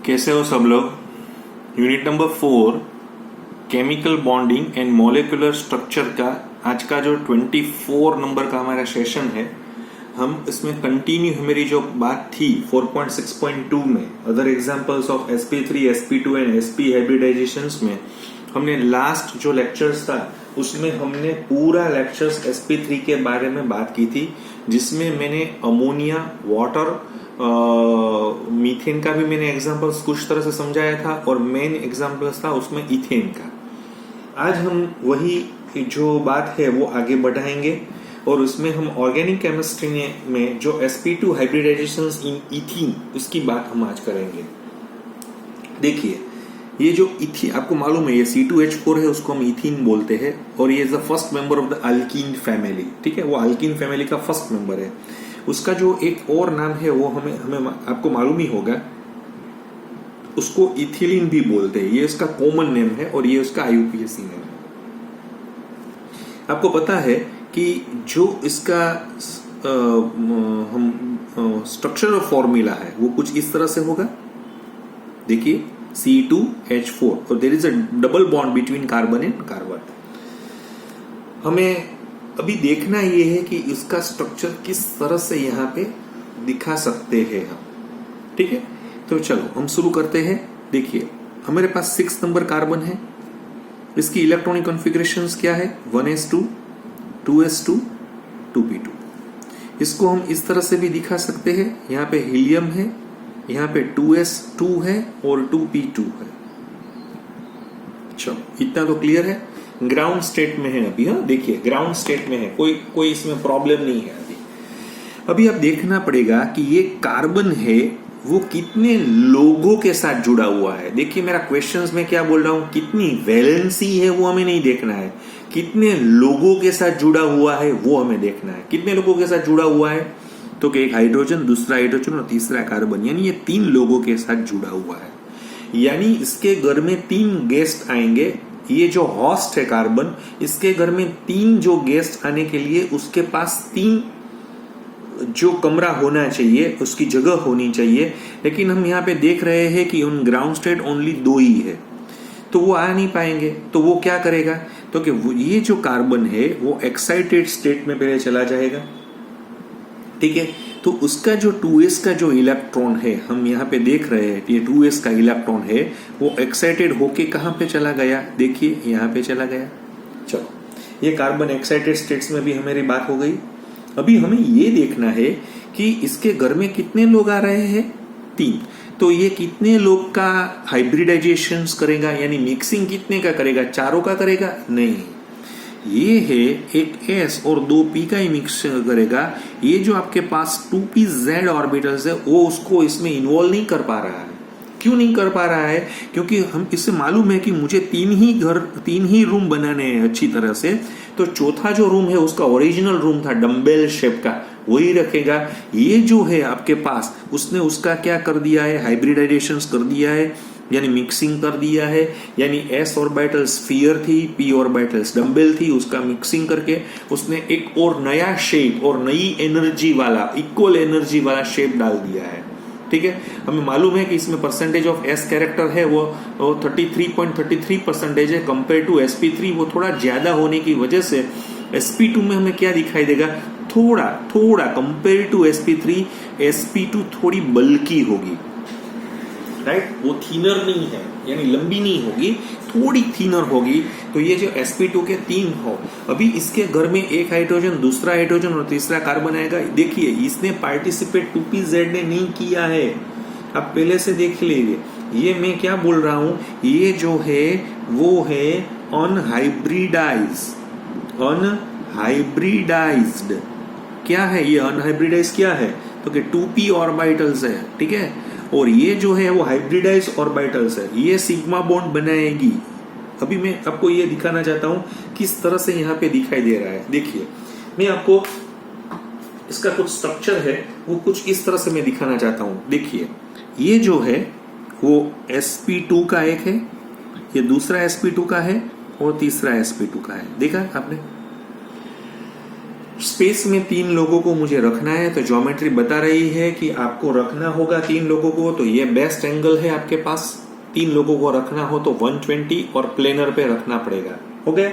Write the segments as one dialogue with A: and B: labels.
A: कैसे हो सब लोग। Unit number 4 chemical bonding and molecular structure का आज का जो 24 नंबर का हमारा सेशन है, हम इसमें कंटिन्यू हमारी जो बात थी 4.6.2 में other examples of sp3 sp2 and sp हाइब्रिडाइजेशंस में हमने लास्ट जो लेक्चर्स था उसमें हमने पूरा लेक्चर्स sp3 के बारे में बात की थी, जिसमें मैंने अमोनिया, वाटर, मीथेन का भी मैंने एग्जांपल्स कुछ तरह से समझाया था और मेन एग्जांपल्स था उसमें इथेन का। आज हम वही जो बात है वो आगे बढ़ाएंगे और उसमें हम ऑर्गेनिक केमिस्ट्री में जो sp2 हाइब्रिडाइजेशंस इन इथीन उसकी बात हम आज करेंगे। देखिए, ये जो इथीन आपको मालूम है, ये C2H4 है, उसको हम इथीन बोलते हैं और ये is the first member of the alkyne family. ठीक है, वो अल्कीन फैमिली का फर्स्ट मेंबर है। उसका जो एक और नाम है वो हमें आपको मालूम ही होगा, उसको इथिलीन भी बोलते हैं। ये इसका कॉमन नेम है और ये उसका IUPAC नेम है। आपको पता है कि जो इसका हम स्ट्रक्चरल फॉर्मूला है वो कुछ इस तरह से होगा। देखिए, C2H4 और there is a double bond between carbon and carbon. हमें अभी देखना ये है कि इसका स्ट्रक्चर किस तरह से यहाँ पे दिखा सकते हैं हम। ठीक है, तो चलो हम शुरू करते हैं। देखिए, हमारे पास 6 नंबर कार्बन है। इसकी इलेक्ट्रॉनिक कॉन्फ़िगरेशंस क्या है? 1s2, 2s2, 2p2। इसको हम इस तरह से भी दिखा सकते हैं। यहाँ पे हीलियम है, यहाँ पे 2s2 है और 2p2 है। चलो, इतना तो क्लियर है। ग्राउंड स्टेट में है अभी। हाँ, देखिए ग्राउंड स्टेट में है, कोई इसमें प्रॉब्लम नहीं है। अभी अब देखना पड़ेगा कि ये कार्बन है वो कितने लोगों के साथ जुड़ा हुआ है। देखिए, मेरा क्वेश्चंस में क्या बोल रहा हूं, कितनी वैलेंसी है वो हमें नहीं देखना है, कितने लोगों के साथ जुड़ा हुआ है वो हमें देखना है। कितने लोगों के साथ जुड़ा हुआ है? तो कि एक हाइड्रोजन, दूसरा हाइड्रोजन और तीसरा कार्बन, यानी ये 3 लोगों के साथ जुड़ा हुआ है। यानी इसके घर में 3 गेस्ट आएंगे। ये जो होस्ट है कार्बन, इसके घर में 3 जो गेस्ट आने के लिए उसके पास 3 जो कमरा होना चाहिए, उसकी जगह होनी चाहिए। लेकिन हम यहाँ पे देख रहे हैं कि उन ग्राउंड स्टेट ओनली 2 ही है, तो वो आ नहीं पाएंगे। तो वो क्या करेगा? तो कि ये जो कार्बन है वो एक्साइटेड स्टेट में पहले चला जाएगा। ठीक है, तो उसका जो 2s का जो इलेक्ट्रॉन है, हम यहाँ पे देख रहे हैं ये 2s का इलेक्ट्रॉन है, वो एक्साइटेड होके कहाँ पे चला गया? देखिए, यहाँ पे चला गया। चलो, ये कार्बन एक्साइटेड स्टेट्स में भी हमारी बात हो गई। अभी हमें ये देखना है कि इसके घर में कितने लोग आ रहे हैं? 3। तो ये कितने लोग का हाइब्रिडाइजेशन करेगा, यानी मिक्सिंग कितने का करेगा? 4 का करेगा? नहीं, ये है एक S और 2p का ही मिक्स करेगा। ये जो आपके पास 2pz ऑर्बिटल्स है वो उसको इसमें इन्वॉल्व नहीं कर पा रहा है। क्यों नहीं कर पा रहा है? क्योंकि हम इससे मालूम है कि मुझे 3 ही रूम बनाने हैं अच्छी तरह से। तो चौथा जो रूम है उसका ओरिजिनल रूम था डम्बेल शेप का, वही रखेगा। ये जो है आपके पास, उसने उसका क्या कर दिया है? हाइब्रिडाइजेशन कर दिया है, यानी मिक्सिंग कर दिया है। यानी s ऑर्बिटल स्फीयर थी, p ऑर्बिटल्स डम्बेल थी, उसका मिक्सिंग करके उसने एक और नया शेप और नई एनर्जी वाला, इक्वल एनर्जी वाला शेप डाल दिया है। ठीक है, हमें मालूम है कि इसमें परसेंटेज ऑफ s कैरेक्टर है वो 33.33% है कंपेयर टू sp3। वो थोड़ा ज्यादा होने की वजह से sp2 में हमें क्या दिखाई देगा? थोड़ा कंपेयर टू sp3, sp2 थोड़ी बल्की होगी। राइट, वो थीनर नहीं है, यानी लंबी नहीं होगी, थोड़ी थीनर होगी। तो ये जो sp2 के 3 हो, अभी इसके घर में एक हाइड्रोजन, दूसरा हाइड्रोजन और तीसरा कार्बन आएगा। देखिए, इसने पार्टिसिपेट 2pz ने नहीं किया है। आप पहले से देख लीजिए, ये मैं क्या बोल रहा हूं, ये जो है वो है अनहाइब्रिडाइज्ड। क्या है ये अनहाइब्रिडाइज? क्या है? तो कि 2p ऑर्बिटल्स है। ठीक है, और ये जो है वो हाइब्रिडाइज ऑर्बिटल्स है। ये सिग्मा बॉन्ड बनाएगी। अभी मैं आपको ये दिखाना चाहता हूं किस तरह से यहाँ पे दिखाई दे रहा है। देखिए, मैं आपको इसका कुछ स्ट्रक्चर है वो कुछ इस तरह से मैं दिखाना चाहता हूं। देखिए, ये जो है वो sp2 का एक है, ये दूसरा sp2 का है और तीसरा sp2 का है। देखा आपने? स्पेस में 3 लोगों को मुझे रखना है, तो ज्योमेट्री बता रही है कि आपको रखना होगा 3 लोगों को, तो ये बेस्ट एंगल है आपके पास। 3 लोगों को रखना हो तो 120 और प्लेनर पे रखना पड़ेगा। हो गया।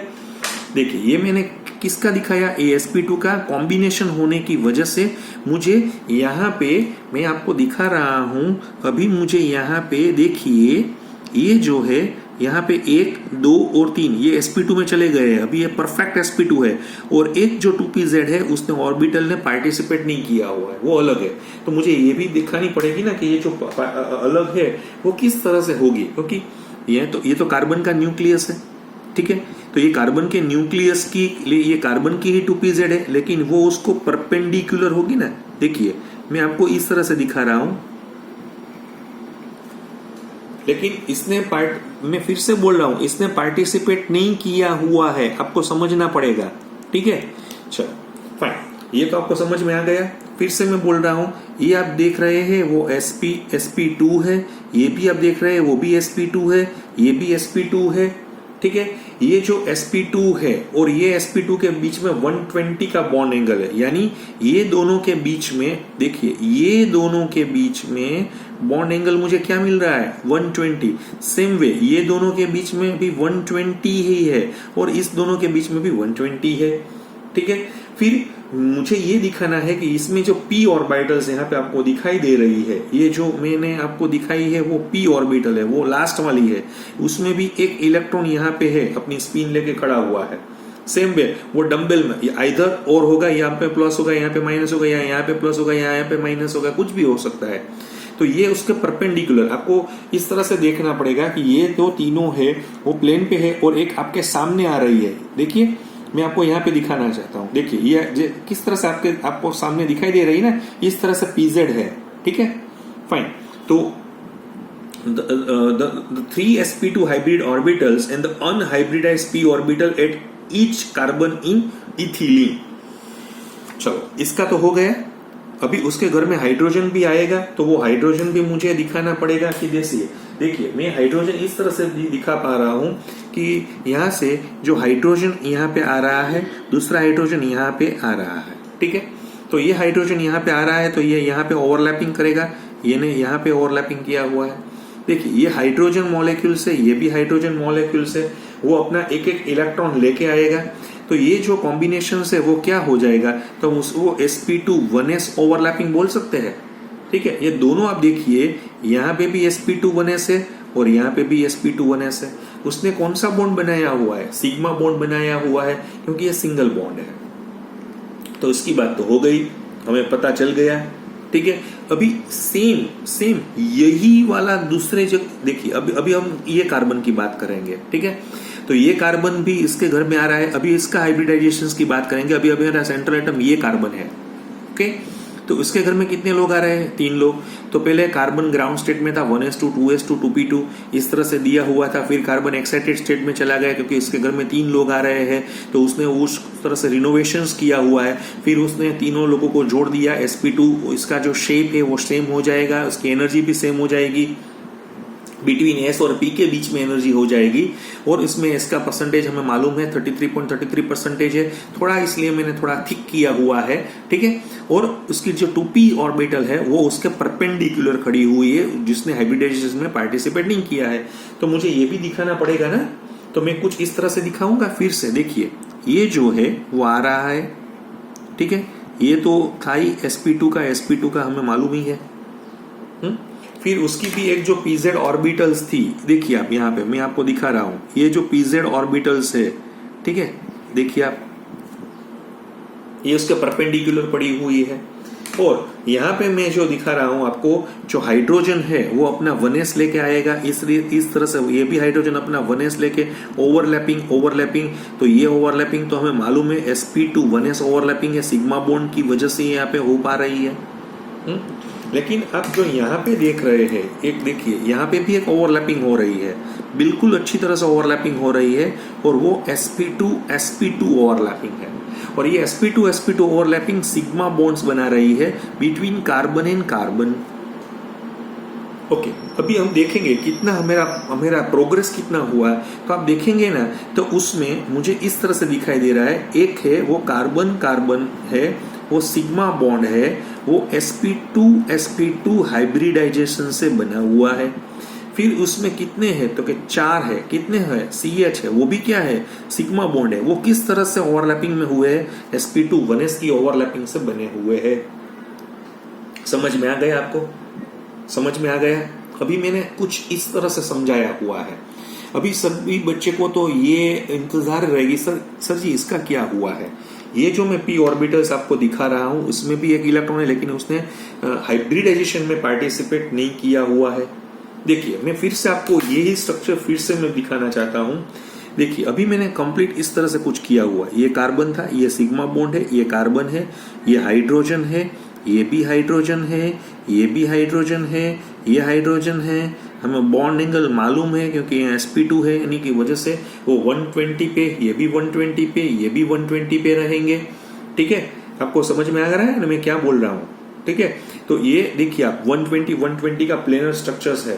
A: देखिए ये मैंने किसका दिखाया, AsP2 का कॉम्बिनेशन होने की वजह से मुझे यहाँ पे मैं आपको दिखा रहा हूं। अभी मुझे यहाँ पे देखिए ये जो है यहाँ पे 1, 2 और 3 ये sp2 में चले गए हैं। अभी ये परफेक्ट sp2 है। और एक जो 2pz है उसने ऑर्बिटल ने पार्टिसिपेट नहीं किया हुआ है, वो अलग है। तो मुझे ये भी दिखानी पड़ेगी ना कि ये जो अलग है वो किस तरह से होगी, क्योंकि ये तो कार्बन का न्यूक्लियस है, ठीक है। तो ये कार्बन के न्यूक्लियस की ये कार्बन की ही 2pz है, लेकिन वो उसको परपेंडिकुलर होगी ना। देखिए मैं आपको इस तरह से दिखा रहा हूं, लेकिन मैं फिर से बोल रहा हूं, इसने पार्टिसिपेट नहीं किया हुआ है, आपको समझना पड़ेगा, ठीक है। चलो फाइन, ये तो आपको समझ में आ गया। फिर से मैं बोल रहा हूं, ये आप देख रहे हैं वो sp2 है, ये भी आप देख रहे हैं वो भी sp2 है, ये भी sp2 है, ठीक है। ये जो sp2 है और ये sp2 के बीच में 120 का बॉन्ड एंगल है, यानी ये दोनों के बीच में, देखिए ये दोनों के बीच में बॉन्ड एंगल मुझे क्या मिल रहा है, 120। सेम वे ये दोनों के बीच में भी 120 ही है और इस दोनों के बीच में भी 120 है, ठीक है। फिर मुझे ये दिखाना है कि इसमें जो p ऑर्बिटल्स यहाँ पे आपको दिखाई दे रही है, ये जो मैंने आपको दिखाई है वो p ऑर्बिटल है, वो लास्ट वाली है, उसमें भी एक इलेक्ट्रॉन यहाँ पे है, अपनी स्पिन लेके खड़ा हुआ है। सेम वे वो डंबल में इधर और होगा, यहाँ पे प्लस होगा, यहाँ पे माइनस होगा, यहाँ पे प्लस होगा, यहाँ पे माइनस होगा, कुछ भी हो सकता है। तो ये उसके परपेंडिकुलर आपको इस तरह से देखना पड़ेगा कि ये तो तीनों है वो प्लेन पे है और एक आपके सामने आ रही है। देखिए मैं आपको यहाँ पे दिखाना चाहता हूँ, देखिए ये किस तरह से आपको सामने दिखाई दे रही है ना, इस तरह से pz है, ठीक है फाइन। तो the 3 sp2 hybrid orbitals and the unhybridized p orbital at each carbon in ethylene। चलो इसका तो हो गया। अभी उसके घर में हाइड्रोजन भी आएगा, तो वो हाइड्रोजन भी मुझे दिखाना पड़ेगा कि देखिए मैं हाइड्रोजन इस तरह से दिखा पा रहा हूं कि यहाँ से जो हाइड्रोजन यहाँ पे आ रहा है, दूसरा हाइड्रोजन यहाँ पे आ रहा है, ठीक है। तो ये हाइड्रोजन यहाँ पे आ रहा है तो ये यहाँ पे ओवरलैपिंग करेगा, ये ने यहाँ पे ओवरलैपिंग किया हुआ है। देखिए ये हाइड्रोजन मॉलिक्यूल से, ये भी हाइड्रोजन मॉलिक्यूल से वो अपना एक एक इलेक्ट्रॉन लेके आएगा। तो ये जो कॉम्बिनेशन है वो क्या हो जाएगा, तो वो sp2 1s ओवरलैपिंग बोल सकते हैं, ठीक है। ये दोनों आप देखिए, यहाँ पे भी sp2 1s है और यहाँ पे भी sp2 1s है। उसने कौन सा बॉन्ड बनाया हुआ है, सिग्मा बॉन्ड बनाया हुआ है, क्योंकि ये सिंगल बॉन्ड है। तो इसकी बात तो हो गई, हमें पता चल गया, ठीक है। अभी सेम यही वाला दूसरे जगह देखिए, अभी हम ये कार्बन की बात करेंगे, ठीक है। तो ये कार्बन भी इसके घर में आ रहा है, अभी इसका हाइब्रिडाइजेशन की बात करेंगे। अभी मेरा सेंट्रल एटम ये कार्बन है, ओके। तो इसके घर में कितने लोग आ रहे हैं, 3 लोग। तो पहले कार्बन ग्राउंड स्टेट में था, 1s2 2s2 2p2 इस तरह से दिया हुआ था। फिर कार्बन एक्साइटेड स्टेट में चला गया क्योंकि इसके घर में 3 लोग आ रहे हैं, तो उसने उस तरह से रिनोवेशंस किया हुआ है। फिर उसने तीनों लोगों को जोड़ दिया, sp2 इसका जो शेप है वो सेम हो जाएगा, उसकी एनर्जी भी सेम हो जाएगी, बिटवीन S और P के बीच में एनर्जी हो जाएगी। और इसमें इसका परसेंटेज हमें मालूम है 33.33% है, थोड़ा इसलिए मैंने थोड़ा थिक किया हुआ है, ठीक है। और उसकी जो 2p ऑर्बिटल है वो उसके परपेंडिकुलर खड़ी हुई है, जिसने हाइब्रिडाइजेशन में पार्टिसिपेट नहीं किया है। तो मुझे ये भी दिखाना पड़ेगा ना, तो मैं कुछ इस तरह से दिखाऊंगा। फिर से देखिए ये जो है वो आ रहा है, ठीक है। ये तो था ही sp2 का हमें मालूम ही है। फिर उसकी भी एक जो pz ऑर्बिटल्स थी, देखिए आप यहाँ पे मैं आपको दिखा रहा हूं, ये जो pz ऑर्बिटल्स है, ठीक है, देखिए आप, ये उसके परपेंडिकुलर पड़ी हुई है। और यहाँ पे मैं जो दिखा रहा हूं आपको, जो हाइड्रोजन है वो अपना 1s लेके आएगा, इस तरह से ये भी हाइड्रोजन अपना 1s लेके ओवरलैपिंग। तो ये ओवरलैपिंग तो हमें मालूम है sp2 1s ओवरलैपिंग है, सिग्मा बॉन्ड की वजह से यहाँ पे हो पा रही है। लेकिन आप जो यहाँ पे देख रहे हैं, एक देखिए यहाँ पे भी एक ओवरलैपिंग हो रही है, बिल्कुल अच्छी तरह से ओवरलैपिंग हो रही है, और वो sp2 ओवरलैपिंग है। और ये sp2 ओवरलैपिंग सिग्मा बॉन्ड्स बना रही है between carbon and carbon, okay, अभी हम देखेंगे कितना हमारा प्रोग्रेस कितना हुआ है। तो आप देखेंगे ना, तो उसमें मुझे इस तरह से दिखाई दे रहा है, एक है वो कार्बन कार्बन है, वो सिग्मा बॉन्ड है, वो sp2 हाइब्रिडाइजेशन से बना हुआ है। फिर उसमें कितने हैं, तो कि 4 है, कितने हैं, CH है, वो भी क्या है, सिग्मा बॉन्ड है। वो किस तरह से ओवरलैपिंग में हुए हैं, sp2 1s की ओवरलैपिंग से बने हुए हैं। समझ में आ गया आपको, समझ में आ गया। अभी मैंने कुछ इस तरह से समझाया हुआ है। अभी सभी बच्चे को तो ये इंतजार रहेगी, सर जी इसका क्या हुआ है। ये जो मैं p ऑर्बिटल्स आपको दिखा रहा हूं, उसमें भी एक इलेक्ट्रॉन है, लेकिन उसने हाइब्रिडाइजेशन में पार्टिसिपेट नहीं किया हुआ है। देखिए, मैं फिर से आपको यही स्ट्रक्चर फिर से मैं दिखाना चाहता हूं। देखिए, अभी मैंने कंप्लीट इस तरह से कुछ किया हुआ है। ये कार्बन था, ये सिग्मा बॉन्ड है, ये कार्बन है, ये हाइड्रोजन है, ये भी हाइड्रोजन है, ये भी हाइड्रोजन है, ये हाइड्रोजन है। हमें बॉन्ड एंगल मालूम है क्योंकि ये sp2 है, यानी कि वजह से वो 120 पे, ये भी 120 पे, ये भी 120 पे रहेंगे। ठीक है, आपको समझ में आ रहा है ना मैं क्या बोल रहा हूँ। ठीक है, तो ये देखिए आप 120 का प्लेनर स्ट्रक्चर्स है,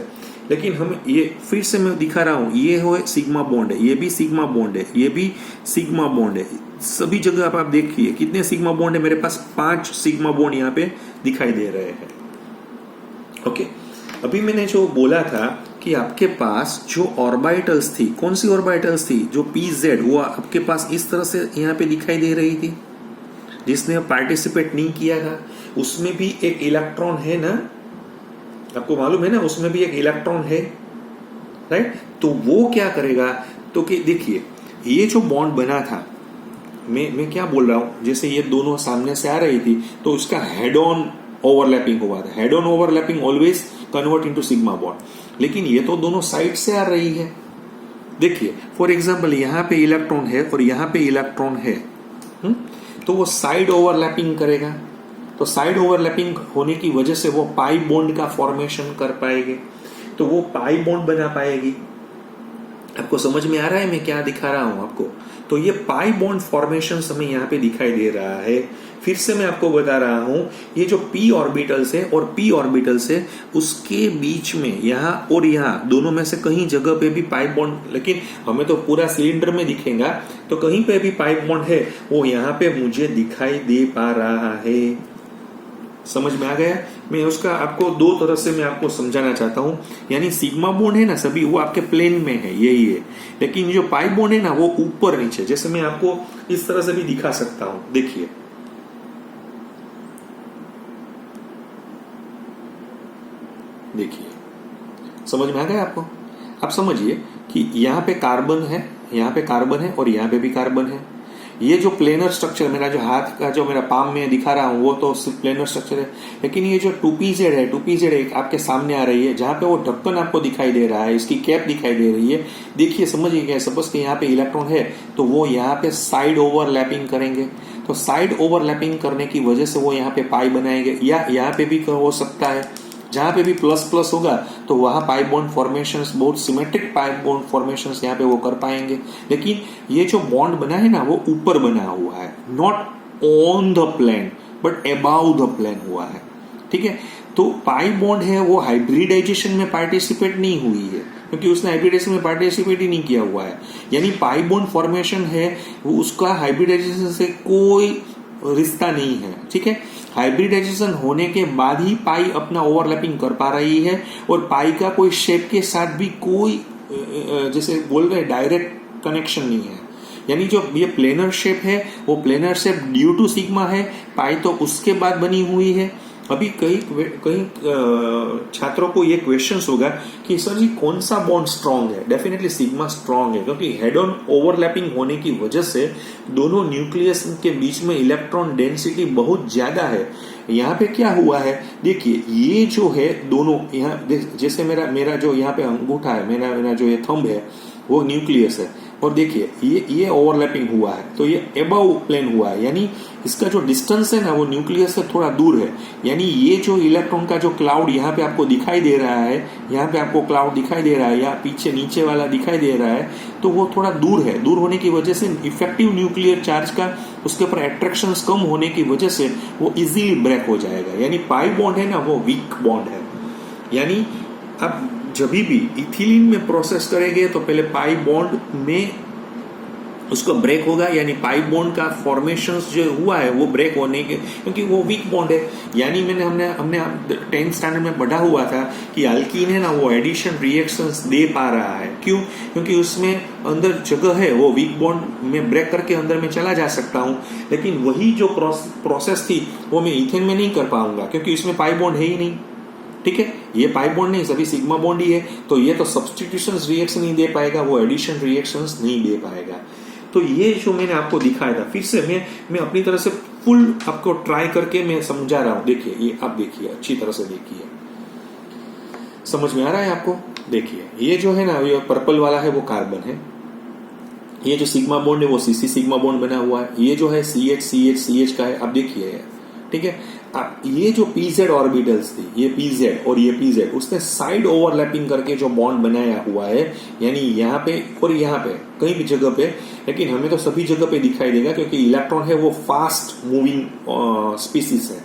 A: लेकिन हम ये फिर से मैं दिखा रहा हूँ, ये हो सिग्मा बॉन्ड है, ये भी सिग्मा बॉन्ड है, ये भी सिग्मा बॉन्ड है। सभी जगह आप देखिए कितने सिग्मा बॉन्ड है, मेरे पास 5 सिग्मा बॉन्ड यहाँ पे दिखाई दे रहे हैं। ओके, अभी मैंने जो बोला था कि आपके पास जो ऑर्बिटल्स थी, कौन सी ऑर्बिटल्स थी, जो pz वो आपके पास इस तरह से यहाँ पे दिखाई दे रही थी। जिसने पार्टिसिपेट नहीं किया था उसमें भी एक इलेक्ट्रॉन है ना, आपको मालूम है ना, उसमें भी एक इलेक्ट्रॉन है, राइट। तो वो क्या करेगा, तो कि देखिए ये जो बॉन्ड बना था, मैं क्या बोल रहा हूं, जैसे ये दोनों सामने से आ रही थी तो उसका हेड ऑन ओवरलैपिंग हुआ था। Head on overlapping always convert into sigma bond, लेकिन ये तो दोनों साइड से आ रही है। देखिए फॉर एग्जांपल यहाँ पे इलेक्ट्रॉन है और यहाँ पे इलेक्ट्रॉन है, तो वो साइड ओवरलैपिंग करेगा। तो साइड ओवरलैपिंग होने की वजह से वो पाई बॉन्ड का फॉर्मेशन कर पाएगी, तो वो पाई बॉन्ड बना पाएगी। आपको समझ में आ रहा है मैं क्या दिखा रहा हूं आपको। तो ये पाई बॉन्ड फॉर्मेशन हमें यहाँ पे दिखाई दे रहा है। फिर से मैं आपको बता रहा हूं, ये जो p ऑर्बिटल्स है और p ऑर्बिटल्स है उसके बीच में यहाँ और यहाँ दोनों में से कहीं जगह पे भी पाई बॉन्ड, लेकिन हमें तो पूरा सिलेंडर में दिखेगा, तो कहीं पे भी पाई बॉन्ड है वो यहाँ पे मुझे दिखाई दे पा रहा है। समझ में आ गया। मैं उसका आपको दो तरह से मैं आपको समझाना चाहता हूं। यानी सिग्मा बॉन्ड है ना सभी, वो आपके प्लेन में है, यही है, लेकिन जो पाई बॉन्ड है ना वो ऊपर नीचे, जैसे मैं आपको इस तरह से भी दिखा सकता हूं। देखिए देखिए, समझ में आ गया आपको। आप समझिए कि यहाँ पे कार्बन है, यहाँ पे कार्बन है और यहाँ पे भी कार्बन है। ये जो प्लेनर स्ट्रक्चर, मेरा जो हाथ का जो मेरा पाम में दिखा रहा हूं वो तो सिर्फ प्लेनर स्ट्रक्चर है, लेकिन ये जो 2pz है, 2pz एक आपके सामने आ रही है, जहां पे वो ढक्कन आपको दिखाई दे रहा है, इसकी कैप दिखाई दे रही है। देखिए समझिए क्या, सपोज कि यहाँ पे इलेक्ट्रॉन है तो वो यहाँ पे साइड ओवरलैपिंग करेंगे, तो साइड ओवरलैपिंग करने की वजह से वो यहाँ पे पाई बनाएंगे, या यहाँ पे भी हो सकता है जहां पे भी प्लस प्लस होगा तो वहां पाई बॉन्ड फॉर्मेशंस, बहुत सिमेट्रिक पाई बॉन्ड फॉर्मेशंस यहाँ पे वो कर पाएंगे। लेकिन ये जो बॉन्ड बना है ना वो ऊपर बना हुआ है, not on the plane but about the plane हुआ है। ठीक है, तो पाई बॉन्ड है वो हाइब्रिडाइजेशन में पार्टिसिपेट नहीं हुई है, क्योंकि उसने हाइब्रिडाइजेशन में पार्टिसिपेट ही नहीं किया हुआ है। यानी पाई बॉन्ड फॉर्मेशन है वो उसका हाइब्रिडाइजेशन से कोई रिश्ता नहीं है। ठीक है, हाइब्रिडाइजेशन होने के बाद ही पाई अपना ओवरलैपिंग कर पा रही है, और पाई का कोई शेप के साथ भी कोई जैसे बोल रहे डायरेक्ट कनेक्शन नहीं है। यानी जो ये प्लेनर शेप है वो planar shape due to sigma है, पाई तो उसके बाद बनी हुई है। अभी कई छात्रों को ये क्वेश्चंस होगा कि सर जी कौन सा बॉन्ड स्ट्रांग है। डेफिनेटली सिग्मा स्ट्रांग है, क्योंकि हेड ऑन ओवरलैपिंग होने की वजह से दोनों न्यूक्लियस के बीच में इलेक्ट्रॉन डेंसिटी बहुत ज्यादा है। यहाँ पे क्या हुआ है, देखिए ये जो है दोनों यहाँ, जैसे मेरा जो यहाँ पे अंगूठा है, मेरा जो ये थंब है वो न्यूक्लियस है, और देखिए ये ओवरलैपिंग हुआ है तो ये अबव प्लेन हुआ है, यानी इसका जो डिस्टेंस है ना वो न्यूक्लियस से थोड़ा दूर है। यानी ये जो इलेक्ट्रॉन का जो क्लाउड यहाँ पे आपको दिखाई दे रहा है, यहाँ पे आपको क्लाउड दिखाई दे रहा है, या पीछे नीचे वाला दिखाई दे रहा है, तो वो थोड़ा दूर है। दूर होने की वजह से इफेक्टिव न्यूक्लियर चार्ज का उसके ऊपर अट्रैक्शन कम होने की वजह से वो इजीली ब्रेक हो जाएगा। यानी पाई बॉन्ड है ना वो वीक बॉन्ड है, यानी आप जब भी इथिलीन में प्रोसेस करेंगे तो पहले पाई बॉन्ड में उसको ब्रेक होगा, यानी पाई बॉन्ड का फॉर्मेशन जो हुआ है वो ब्रेक होने के, क्योंकि वो वीक बॉन्ड है। यानी हमने 10th स्टैंडर्ड में पढ़ा हुआ था कि अल्कीन है ना वो एडिशन रिएक्शंस दे पा रहा है। क्यों? क्योंकि उसमें अंदर जगह है, वो वीक बॉन्ड में ब्रेक करके अंदर में चला जा सकता हूं, लेकिन वही जो प्रोसेस थी वो मैं इथेन में नहीं कर पाऊंगा क्योंकि इसमें पाई बॉन्ड है ही नहीं। ठीक है, ये पाई बॉन्ड नहीं, सभी सिग्मा बॉन्ड ही है, तो ये तो सब्स्टिट्यूशन रिएक्शन नहीं दे पाएगा, वो एडिशन रिएक्शंस नहीं दे पाएगा। तो ये जो मैंने आपको दिखाया था, फिर से मैं अपनी तरह से फुल आपको ट्राई करके मैं समझा रहा हूं। देखिए, ये आप देखिए, अच्छी तरह से देखिए, समझ में आ रहा है आपको? देखिए, ये जो है ना, ये पर्पल वाला है वो कार्बन है, ये जो सिग्मा बॉन्ड है वो सीसी सिग्मा बॉन्ड बना हुआ है, ये जो है CH का है। आप देखिए, ठीक है, ये जो PZ ऑर्बिटल्स थी, ये PZ और ये PZ, उसने साइड ओवरलैपिंग करके जो बॉन्ड बनाया हुआ है, यानी यहाँ पे और यहाँ पे कहीं भी जगह पे, लेकिन हमें तो सभी जगह पे दिखाई देगा क्योंकि इलेक्ट्रॉन है वो फास्ट मूविंग स्पीसीज है।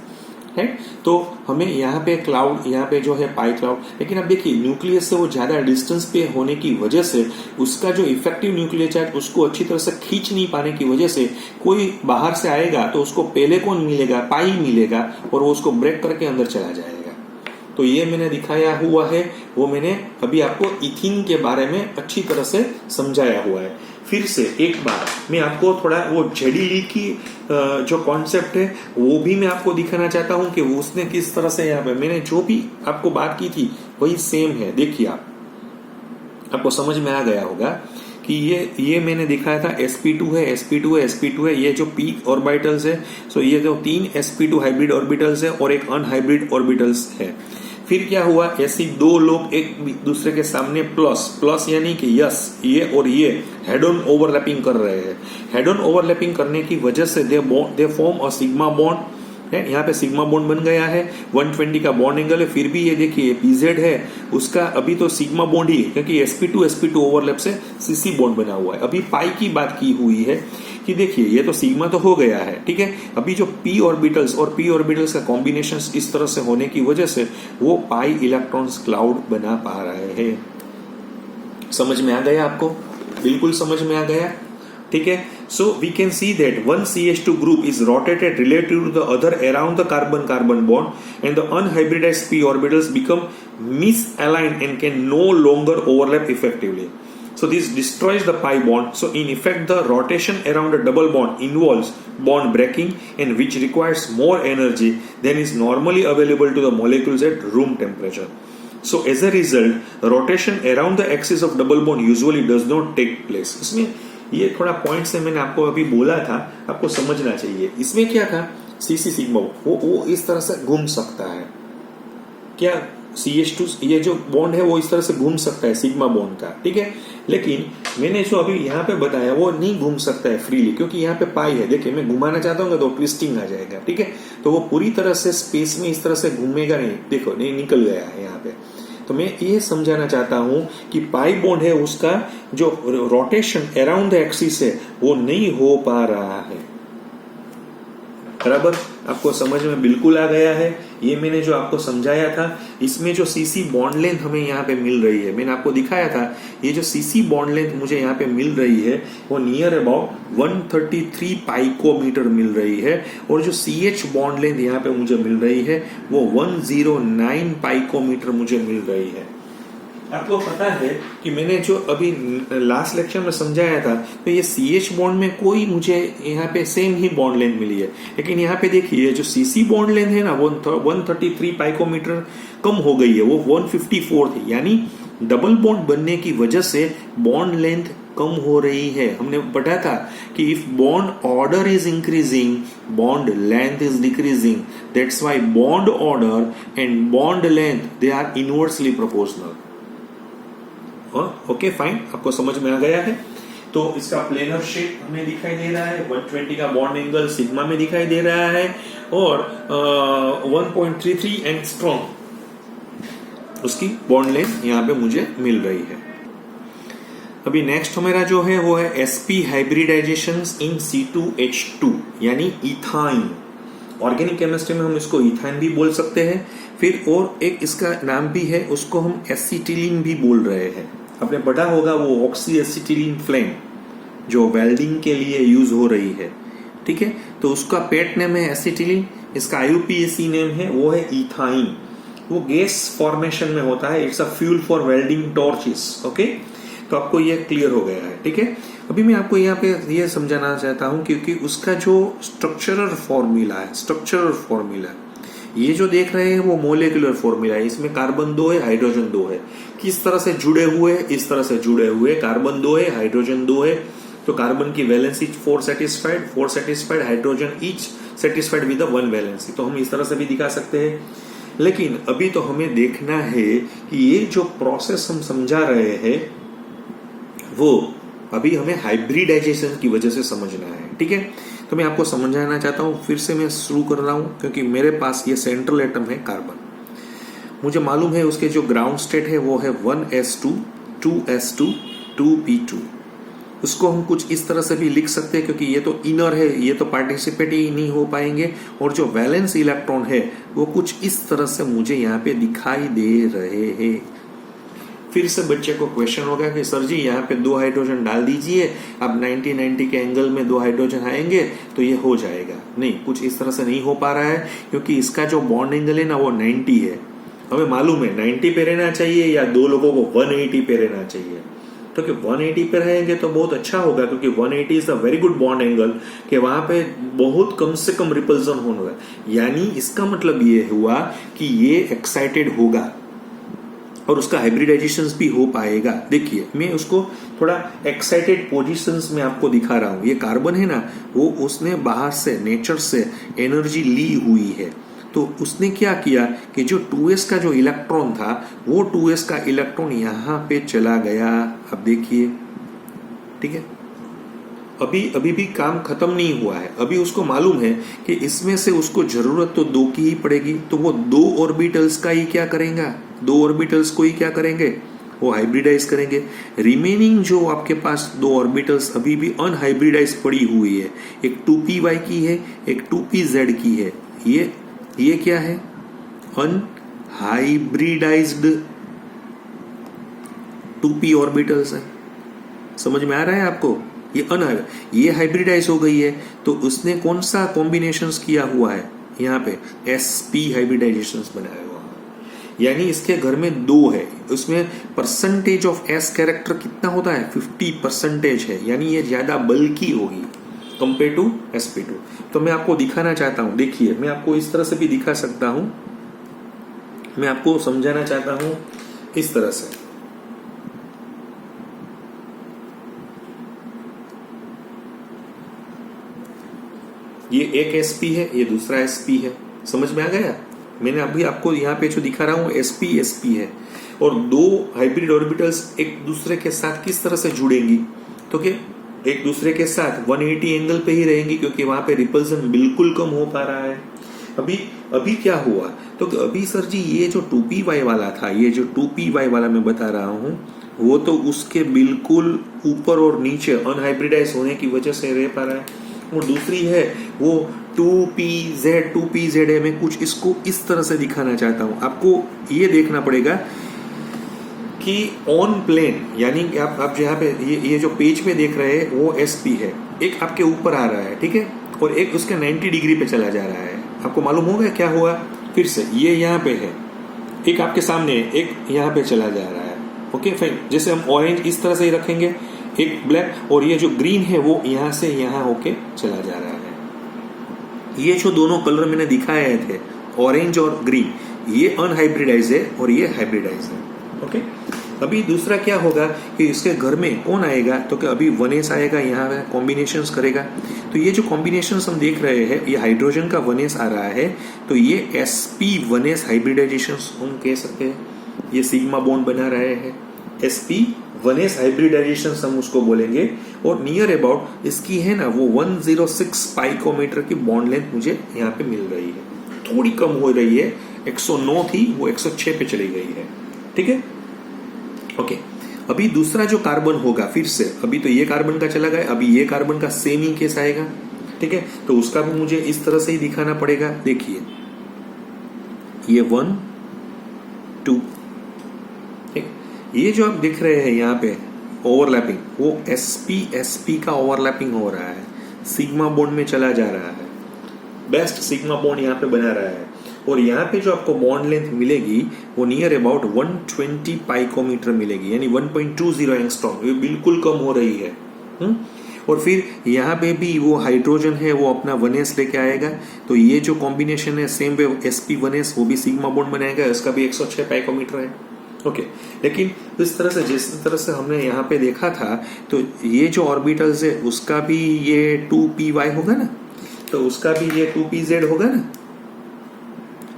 A: तो हमें यहाँ पे क्लाउड, यहाँ पे जो है पाई क्लाउड, लेकिन अब देखिए न्यूक्लियस से वो ज्यादा डिस्टेंस पे होने की वजह से उसका जो इफेक्टिव न्यूक्लियर चार्ज उसको अच्छी तरह से खींच नहीं पाने की वजह से कोई बाहर से आएगा तो उसको पहले कौन मिलेगा? पाई मिलेगा, और वो उसको ब्रेक करके अंदर चला जाएगा। तो ये मैंने दिखाया हुआ है, वो मैंने अभी आपको इथीन के बारे में अच्छी तरह से समझाया हुआ है। फिर से एक बार मैं आपको थोड़ा वो जेडी की जो कॉन्सेप्ट है वो भी मैं आपको दिखाना चाहता हूं कि उसने किस तरह से यहाँ पे मैंने जो भी आपको बात की थी वही सेम है। देखिए, आपको समझ में आ गया होगा कि ये मैंने दिखाया था sp2 है, ये जो p ऑर्बिटल्स है, सो ये जो 3 sp2 हाइब्रिड ऑर्बिटल्स है और एक अनहाइब्रिड ऑर्बिटल्स है। फिर क्या हुआ? ऐसी दो लोग एक दूसरे के सामने प्लस यानी कि यस, ये और ये हेड ऑन ओवरलैपिंग कर रहे हैं। हेड ऑन ओवरलैपिंग करने की वजह से they form a sigma bond है, यहाँ पे सिग्मा बॉन्ड बन गया है, 120 का बॉन्ड एंगल है। फिर भी ये देखिए PZ है, उसका अभी तो सिग्मा बॉन्ड ही है क्योंकि sp2 ओवरलैप से CC बॉन्ड बना हुआ है। अभी पाई की बात की हुई है कि देखिए ये तो सिग्मा तो हो गया है, ठीक है, अभी जो p ऑर्बिटल्स और p ऑर्बिटल्स का कॉम्बिनेशन इस तरह से होने की वजह से वो पाई इलेक्ट्रॉन्स क्लाउड बना पा रहे हैं। समझ में आ गया आपको? बिल्कुल समझ में आ गया, ठीक है। So we can see that one CH2 group is rotated relative to the other around the carbon-carbon bond, and the unhybridized p orbitals become misaligned and can no longer overlap effectively. So this destroys the pi bond. So in effect, the rotation around a double bond involves bond breaking, and which requires more energy than is normally available to the molecules at room temperature. So as a result, rotation around the axis of double bond usually does not take place. इसमें ये थोड़ा point से मैंने आपको अभी बोला था, आपको समझना चाहिए। इसमें क्या था? CC सिग्मा वो इस तरह से घूम सकता है क्या? CH2 ये जो बॉन्ड है वो इस तरह से घूम सकता है सिग्मा बॉन्ड का, ठीक है, लेकिन मैंने जो अभी यहाँ पे बताया वो नहीं घूम सकता है फ्रीली क्योंकि यहाँ पे पाई है। देखिए, मैं घुमाना चाहता हूँ तो ट्विस्टिंग आ जाएगा, ठीक है, तो वो पूरी तरह से स्पेस में इस तरह से घूमेगा नहीं। देखो, नहीं निकल गया है यहाँ पे। तो मैं ये समझाना चाहता हूं कि पाई बॉन्ड है उसका जो रोटेशन अराउंड द एक्सिस है वो नहीं हो पा रहा है। बराबर, आपको समझ में बिल्कुल आ गया है। ये मैंने जो आपको समझाया था, इसमें जो CC बॉन्ड लेंथ हमें यहाँ पे मिल रही है, मैंने आपको दिखाया था, ये जो CC बॉन्ड लेंथ मुझे यहाँ पे मिल रही है वो नियर अबाउट 133 पाइकोमीटर मिल रही है, और जो CH बॉन्ड लेंथ यहाँ पे मुझे मिल रही है वो 109 पाइकोमीटर मुझे मिल रही है। आपको पता है कि मैंने जो अभी लास्ट लेक्चर में समझाया था, तो ये CH बॉन्ड में कोई मुझे यहाँ पे सेम ही बॉन्ड लेंथ मिली है, लेकिन यहाँ पे देखिए जो CC बॉन्ड लेंथ है ना वो 133 पाइकोमीटर कम हो गई है, वो 154 थी, यानी डबल बॉन्ड बनने की वजह से बॉन्ड लेंथ कम हो रही है। हमने पढ़ा था कि if bond order is increasing, bond length is decreasing, that's why bond order and bond length they are inversely proportional. Okay fine, आपको समझ में आ गया है। तो इसका प्लेनर शेप हमें दिखाई दे रहा है, 120 का बॉन्ड एंगल सिग्मा में दिखाई दे रहा है, और 1.33 एंगस्ट्रॉम उसकी बॉन्ड लेंथ यहाँ पे मुझे मिल रही है। अभी नेक्स्ट मेरा जो है वो है sp हाइब्रिडाइजेशन इन C2H2 यानी इथाइन। ऑर्गेनिक केमिस्ट्री में हम इसको इथाइन भी बोल सकते हैं। फिर और एक इसका नाम भी है, उसको हम एसिटिलीन भी बोल रहे हैं। आपने पढ़ा होगा वो ऑक्सी एसिटिलीन फ्लेम जो वेल्डिंग के लिए यूज हो रही है, ठीक है। तो उसका पेट नेम है एसिटिलीन, इसका IUPAC नेम है वो है इथाइन। वो गैस फॉर्मेशन में होता है, it's a fuel for welding torches. Okay, तो आपको ये क्लियर हो गया है, ठीक है। अभी मैं आपको यहाँ पे ये समझाना चाहता हूँ क्योंकि उसका जो स्ट्रक्चरल फॉर्मूला ये जो देख रहे हैं वो मोलिकुलर फॉर्मूला है। इसमें कार्बन 2 है, हाइड्रोजन 2 है। किस तरह से जुड़े हुए, इस तरह से जुड़े हुए, कार्बन 2 है, हाइड्रोजन 2 है। तो कार्बन की valency 4 satisfied, hydrogen each satisfied with 1 valency. तो हम इस तरह से भी दिखा सकते हैं। लेकिन अभी तो हमें देखना है कि ये जो प्रोसेस हम समझा रहे हैं वो अभी हमें हाइब्रिडाइजेशन की वजह से समझना है, ठीक है। तो मैं आपको समझाना चाहता हूं, फिर से मैं शुरू कर रहा हूं क्योंकि मेरे पास ये सेंट्रल एटम है कार्बन। मुझे मालूम है उसके जो ग्राउंड स्टेट है वो है 1s2 2s2 2p2। उसको हम कुछ इस तरह से भी लिख सकते हैं क्योंकि ये तो इनर है, ये तो पार्टिसिपेट ही नहीं हो पाएंगे। और जो वैलेंस इलेक्ट्रॉन है वो कुछ इस तरह से मुझे यहाँ पे दिखाई दे रहे हैं। फिर से बच्चे को क्वेश्चन होगा कि सर जी यहाँ पे 2 हाइड्रोजन डाल दीजिए, अब 90-90 के एंगल में 2 हाइड्रोजन आएंगे तो ये हो जाएगा। नहीं, कुछ इस तरह से नहीं हो पा रहा है क्योंकि इसका जो बॉन्ड एंगल है ना वो 90 है। हमें मालूम है 90 पे रहना चाहिए या 2 लोगों को 180 पे रहना चाहिए। तो कि 180 पे रहेंगे तो बहुत अच्छा होगा क्योंकि 180 is a very good bond angle कि वहां पे बहुत कम से कम रिपल्सन होगा। यानी इसका मतलब ये हुआ कि ये एक्साइटेड होगा और उसका हाइब्रिडाइजेशन भी हो पाएगा। देखिए मैं उसको थोड़ा एक्साइटेड पोजीशंस में आपको दिखा रहा हूं। ये कार्बन है ना, वो उसने बाहर से नेचर से एनर्जी ली हुई है। तो उसने क्या किया कि जो 2s का जो इलेक्ट्रॉन था वो 2s का इलेक्ट्रॉन यहां पे चला गया। अब देखिए, ठीक है, अभी भी काम खत्म नहीं हुआ है। अभी उसको मालूम है कि इसमें से उसको जरूरत तो 2 की ही पड़ेगी, तो वो 2 ऑर्बिटल्स का ही क्या करेगा, 2 ऑर्बिटल्स को ही क्या करेंगे, वो हाइब्रिडाइज करेंगे। रिमेनिंग जो आपके पास 2 ऑर्बिटल्स अभी भी अनहाइब्रिडाइज पड़ी हुई है, एक 2py की है, एक 2pz की है। ये क्या है, अनहाइब्रिडाइज्ड 2p ऑर्बिटल्स है। समझ में आ रहा है आपको, ये हाइब्रिडाइज हो गई है। तो उसने कौन सा कॉम्बिनेशंस किया हुआ है, यहाँ पे sp हाइब्रिडाइजेशंस बनाया हुआ है। यानी इसके घर में 2 है, उसमें परसेंटेज ऑफ s कैरेक्टर कितना होता है, 50% है। यानी ये ज्यादा बल्कि होगी कंपेयर टू sp2। तो मैं आपको दिखाना चाहता हूं, देखिए मैं आपको इस तरह से भी दिखा सकता हूं, मैं आपको समझाना चाहता हूं इस तरह से। ये एक sp है, ये दूसरा sp है। समझ में आ गया, मैंने अभी आपको यहाँ पे जो दिखा रहा हूं sp है। और 2 हाइब्रिड ऑर्बिटल्स एक दूसरे के साथ किस तरह से जुड़ेंगी, तो क्या एक दूसरे के साथ 180 एंगल पे ही रहेंगी क्योंकि वहां पे रिपल्सन बिल्कुल कम हो पा रहा है। अभी क्या हुआ, तो अभी सर जी ये जो 2py वाला था, ये जो 2py वाला मैं बता रहा हूं, वो तो उसके बिल्कुल ऊपर और नीचे अनहाइब्रिडाइज होने की वजह से रह पा रहा है। और दूसरी है वो 2pz है। मैं कुछ इसको इस तरह से दिखाना चाहता हूं। आपको ये देखना पड़ेगा कि ऑन प्लेन, यानी आप यहाँ पे ये जो पेज पे देख रहे हैं वो sp है, एक आपके ऊपर आ रहा है, ठीक है, और एक उसके 90 डिग्री पे चला जा रहा है। आपको मालूम होगा क्या हुआ, फिर से ये यहाँ पे है, एक आपके सामने, एक यहाँ पे चला जा रहा है। ओके फाइन, जैसे हम ऑरेंज इस तरह से ही रखेंगे, एक ब्लैक, और ये जो ग्रीन है वो यहाँ से यहाँ होके चला जा रहा है। ये जो दोनों कलर मैंने दिखाए थे, ऑरेंज और ग्रीन, ये अनहाइब्रिडाइज है और ये हाइब्रिडाइज है। ओके, अभी दूसरा क्या होगा कि इसके घर में कौन आएगा, तो क्या अभी 1s आएगा, यहाँ कॉम्बिनेशंस करेगा। तो ये जो कॉम्बिनेशंस हम देख रहे हैं, ये हाइड्रोजन का 1s आ रहा है, तो ये sp1s हाइब्रिडाइजेशन हम कह सकते हैं। ये सिग्मा बॉन्ड बना रहे हैं, sp1s हाइब्रिडाइजेशन हम उसको बोलेंगे। और नियर अबाउट इसकी है ना वो 106 पाइकोमीटर की बॉन्ड लेंथ मुझे यहाँ पे मिल रही है, थोड़ी कम हो रही है, 109 थी वो 106 पे चली गई है, ठीक है। ओके, अभी दूसरा जो कार्बन होगा, फिर से अभी तो ये कार्बन का चला गया, अभी ये कार्बन का सेम ही केस आएगा, ठीक है। तो उसका भी मुझे इस तरह से ही दिखाना पड़ेगा। देखिए ये 1 1.2। ठीक, ये जो आप दिख रहे हैं यहाँ पे ओवरलैपिंग, वो sp का ओवरलैपिंग हो रहा है, सिग्मा बॉन्ड में चला जा रहा है, बेस्ट सिग्मा बॉन्ड यहाँ पे बना रहा है। और यहाँ पे जो आपको बॉन्ड लेंथ मिलेगी वो नियर अबाउट 120 पाइकोमीटर मिलेगी, यानी 1.20 एंगस्ट्रॉम, ये बिल्कुल कम हो रही है। और फिर यहाँ पे भी वो हाइड्रोजन है वो अपना 1s लेके आएगा, तो ये जो कॉम्बिनेशन है सेम वे sp1s वो भी सिग्मा बॉन्ड बनाएगा, इसका भी 106 पाइकोमीटर है। ओके, लेकिन इस तरह से जिस तरह से हमने यहाँ पे देखा था, तो ये जो ऑर्बिटल्स है उसका भी ये 2py होगा ना, तो उसका भी ये 2pz होगा ना।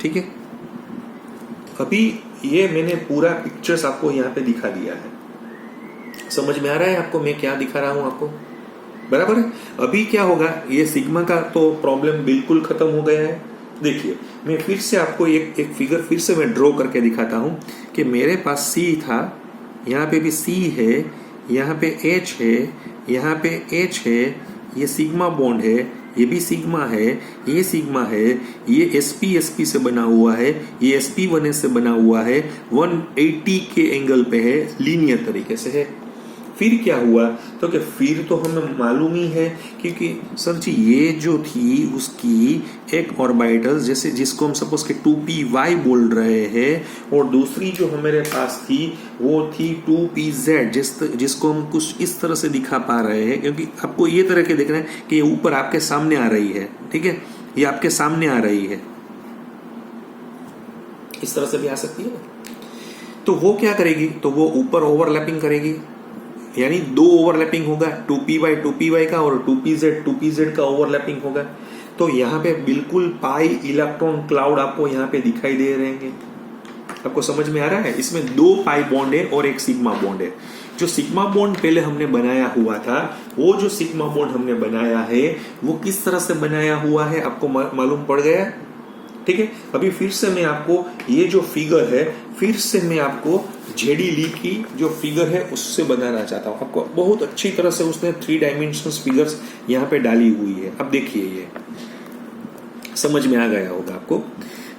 A: ठीक है, अभी ये मैंने पूरा पिक्चर्स आपको यहाँ पे दिखा दिया है। समझ में आ रहा है आपको मैं क्या दिखा रहा हूं आपको? बराबर है। अभी क्या होगा, ये सिग्मा का तो प्रॉब्लम बिल्कुल खत्म हो गया है। देखिए, मैं फिर से आपको एक फिगर फिर से मैं ड्रॉ करके दिखाता हूं कि मेरे पास C था, यहाँ पे भी C है, यहाँ पे H है, यहाँ पे H है, ये सिग्मा बॉन्ड है, ये भी सिग्मा है, ये सिग्मा है, ये sp से बना हुआ है, ये sp1s से बना हुआ है, 180 के एंगल पे है, लीनियर तरीके से है। फिर क्या हुआ, तो कि फिर तो हमें मालूम ही है, क्योंकि सर जी ये जो थी उसकी एक ऑर्बिटल जैसे जिसको हम सपोज के 2py बोल रहे हैं, और दूसरी जो हमारे पास थी वो थी 2pz, जिसको हम कुछ इस तरह से दिखा पा रहे हैं, क्योंकि आपको ये तरह के देखना है कि ये ऊपर आपके सामने आ रही है। ठीक है, ये आपके सामने आ रही है, इस तरह से भी आ सकती है ना। तो वो क्या करेगी, तो वो ऊपर ओवरलैपिंग करेगी, यानी दो ओवरलैपिंग होगा, 2py का और 2pz का ओवरलैपिंग होगा। तो यहाँ पे बिल्कुल पाई इलेक्ट्रॉन क्लाउड आपको यहाँ पे दिखाई दे रहे हैं। आपको समझ में आ रहा है? इसमें 2 पाई बॉन्ड है और एक सिग्मा बॉन्ड है। जो सिग्मा बॉन्ड पहले हमने बनाया हुआ था, वो जो सिग्मा बॉन्ड हमने बनाया है वो किस तरह से बनाया हुआ है आपको मालूम पड़ गया? ठीक है, अभी फिर से मैं आपको ये जो फिगर है, फिर से मैं आपको जेडी ली की जो फिगर है उससे बनाना चाहता हूं। आपको बहुत अच्छी तरह से उसने 3 डायमेंशनल फिगर्स यहाँ पे डाली हुई है। अब देखिए, ये समझ में आ गया होगा आपको।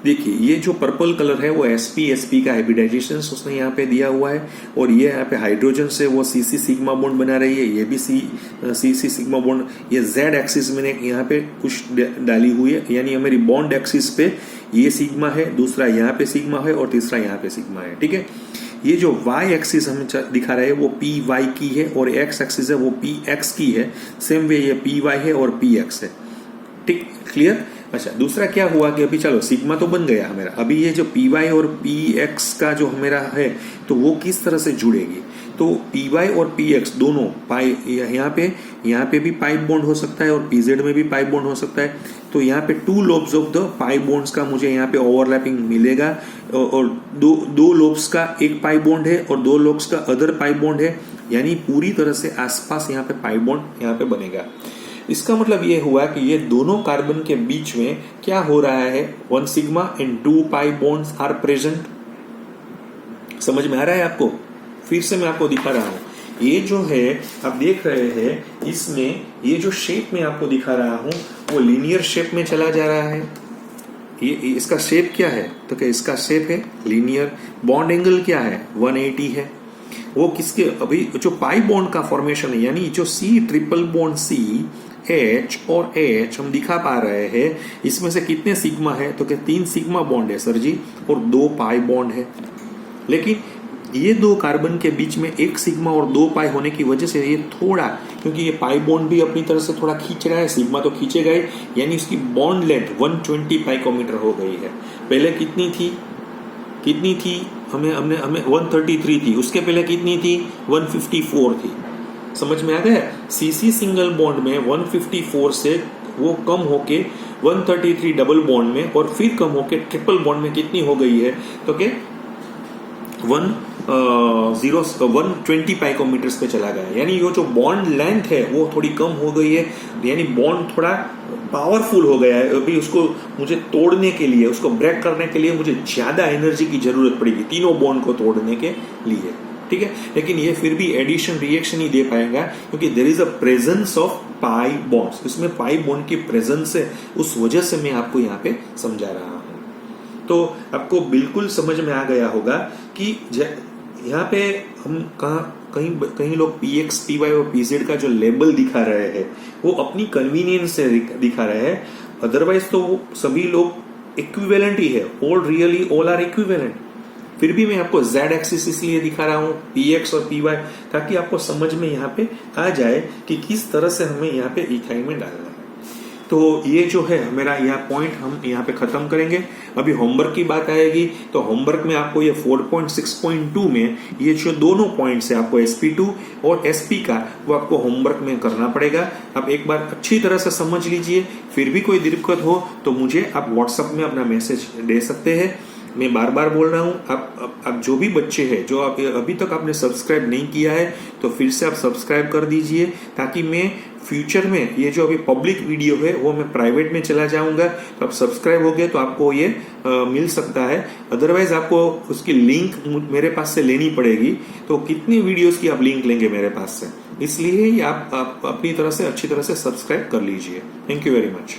A: देखिए, ये जो पर्पल कलर है वो sp का हाइब्रिडाइजेशन उसने यहाँ पे दिया हुआ है, और ये यहाँ पे हाइड्रोजन से वो cc सिग्मा बॉन्ड बना रही है, ये भी cc सिग्मा बॉन्ड, ये z एक्सिस मैंने यहाँ पे कुछ डाली हुई है, यानी हमारी बॉन्ड एक्सिस पे ये सिग्मा है, दूसरा यहाँ पे सिग्मा है और तीसरा यहाँ पे सिग्मा है। ठीक है, ये जो y एक्सिस हमें दिखा रहा है वो py की है, और x एक्सिस है वो px की है। सेम वे ये py है और px है। ठीक, क्लियर? अच्छा, दूसरा क्या हुआ कि अभी चलो सिग्मा तो बन गया हमारा, अभी ये जो py और px का जो हमारा है तो वो किस तरह से जुड़ेगी। तो py और px दोनों पाई, यहाँ पे भी पाई बॉन्ड हो सकता है और pz में भी पाई बॉन्ड हो सकता है। तो यहाँ पे 2 lobes of the pi bonds का मुझे यहाँ पे ओवरलैपिंग मिलेगा, और दो लोब्स का एक पाई बॉन्ड है और 2 लोब्स का अदर पाई बॉन्ड है, यानी पूरी तरह से आसपास यहाँ पे पाई बॉन्ड यहाँ पे बनेगा। इसका मतलब ये हुआ कि ये दोनों कार्बन के बीच में क्या हो रहा है, 1 sigma and 2 pi bonds are present. समझ में आ रहा है आपको? फिर से मैं आपको दिखा रहा हूं, ये जो है आप देख रहे हैं, इसमें ये जो शेप में आपको दिखा रहा हूं वो लीनियर शेप में चला जा रहा है। ये इसका शेप क्या है, तो क्या इसका शेप है लीनियर। बॉन्ड एंगल क्या है, 180 है। वो किसके, अभी जो पाई बॉन्ड का फॉर्मेशन है, यानी जो C triple bond C, H और H हम दिखा पा रहे हैं, इसमें से कितने सिग्मा है, तो क्या 3 सिग्मा बॉन्ड है सर जी, और 2 पाई बॉन्ड है। लेकिन ये 2 कार्बन के बीच में 1 सिग्मा और 2 पाई होने की वजह से ये थोड़ा, क्योंकि ये पाई बॉन्ड भी अपनी तरफ से थोड़ा खींच रहा है, सिग्मा तो खींचे गए, यानी इसकी बॉन्ड लेंथ 120 पाइकोमीटर हो गई है। पहले कितनी थी, हमें 133 थी, उसके पहले कितनी थी, 154 थी। समझ में आ गया? cc सिंगल बॉन्ड में 154 से वो कम होके 133 डबल बॉन्ड में, और फिर कम होके ट्रिपल बॉन्ड में कितनी हो गई है, तो क्या 120 पाइकोमीटर्स पे चला गया। यानी ये जो बॉन्ड लेंथ है वो थोड़ी कम हो गई है, यानी बॉन्ड थोड़ा पावरफुल हो गया है। अभी उसको मुझे तोड़ने के लिए, उसको ब्रेक करने के लिए मुझे ज्यादा एनर्जी की जरूरत पड़ेगी तीनों बॉन्ड को तोड़ने के लिए। ठीक है, लेकिन ये फिर भी एडिशन रिएक्शन ही दे पाएगा, क्योंकि there is a presence of pi bonds, इसमें पाई बॉन्ड की प्रेजेंस है, उस वजह से मैं आपको यहाँ पे समझा रहा हूँ। तो आपको बिल्कुल समझ में आ गया होगा कि यहाँ पे हम कहीं लोग px, py और pz का जो लेबल दिखा रहे हैं वो अपनी कन्वीनियंस से दिखा रहे हैं, अदरवाइज तो वो सभी लोग इक्विवेलेंट ही है, ऑल आर इक्विवेलेंट। फिर भी मैं आपको z एक्सिस इसलिए दिखा रहा हूँ, px और py, ताकि आपको समझ में यहाँ पे आ जाए कि किस तरह से हमें यहाँ पे इकाई में डालना है। तो ये जो है मेरा यह पॉइंट हम यहाँ पे खत्म करेंगे। अभी होमवर्क की बात आएगी तो होमवर्क में आपको ये 4.6.2 में ये जो दोनों पॉइंट्स है आपको SP2 और SP का वो आपको होमवर्क में करना पड़ेगा। आप एक बार अच्छी तरह से समझ लीजिए, फिर भी कोई दिक्कत हो तो मुझे आप व्हाट्सएप में अपना मैसेज दे सकते हैं। मैं बार बार बोल रहा हूँ, आप जो भी बच्चे हैं जो आप अभी तक आपने सब्सक्राइब नहीं किया है तो फिर से आप सब्सक्राइब कर दीजिए, ताकि मैं फ्यूचर में ये जो अभी पब्लिक वीडियो है वो मैं प्राइवेट में चला जाऊंगा। तो आप सब्सक्राइब हो गए तो आपको ये मिल सकता है, अदरवाइज आपको उसकी लिंक मेरे पास से लेनी पड़ेगी। तो कितनी वीडियोस की आप लिंक लेंगे मेरे पास से, इसलिए आप अपनी तरह से अच्छी तरह से सब्सक्राइब कर लीजिए। Thank you very much.